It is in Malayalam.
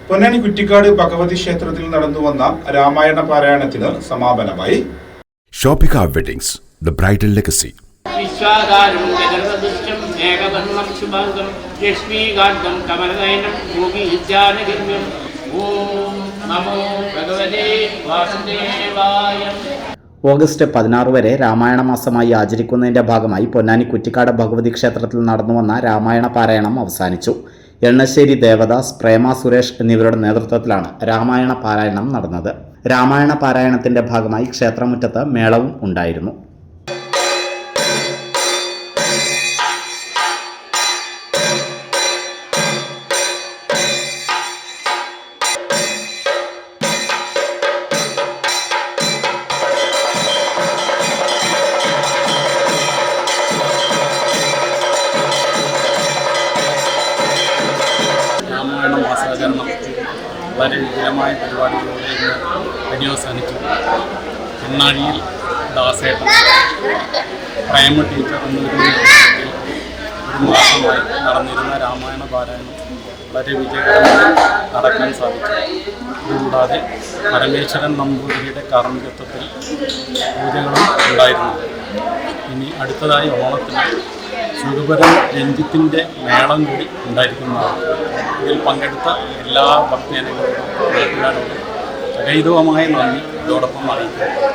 പൊന്നാനി കുറ്റിക്കാട് ഭഗവതി ക്ഷേത്രത്തിൽ നടന്നുവന്ന രാമായണ പാരായണത്തിന് സമാപനമായി. Shopika weddings, the bridal legacy. August 16 വരെ രാമായണ മാസമായി ആചരിക്കുന്നതിന്റെ ഭാഗമായി പൊന്നാനി കുറ്റിക്കാട് ഭഗവതി ക്ഷേത്രത്തിൽ നടന്നുവന്ന രാമായണ പാരായണം അവസാനിച്ചു. എണ്ണശ്ശേരി ദേവദാസ്, പ്രേമ സുരേഷ് എന്നിവരുടെ നേതൃത്വത്തിലാണ് രാമായണ പാരായണം നടന്നത്. രാമായണ പാരായണത്തിന്റെ ഭാഗമായി ക്ഷേത്രമുറ്റത്ത് മേളവും ഉണ്ടായിരുന്നു. രാമായണ മാസാചരണം വളരെ വിപുലമായ പരിപാടികളോടെ ഇന്ന് പര്യവസാനിച്ചു. എണ്ണാഴിയിൽ ദാസേട്ടൻ, പ്രേമ ടീച്ചർ എന്നിവരുടെ നേതൃത്വത്തിൽ ഒരു മാസമായി നടന്നിരുന്ന രാമായണ പാരായണം വളരെ വിജയകരമായി നടക്കാൻ സാധിച്ചു. ഇതുകൂടാതെ പരമേശ്വരൻ നമ്പൂതിരിയുടെ കാർമ്മികത്വത്തിൽ പൂജകളും ഉണ്ടായിരുന്നു. ഇനി അടുത്തതായി ഓണത്തിന് സുഖപരൻ രഞ്ജിത്തിൻ്റെ മേളം കൂടി ഉണ്ടായിരിക്കുന്നതാണ്. ഇതിൽ പങ്കെടുത്ത എല്ലാ ഭക്തജനങ്ങളോടും നാട്ടുകാരോടും ഹൃദയപൂർവ്വമായ നന്ദി ഇതോടൊപ്പം അറിയിക്കുന്നു.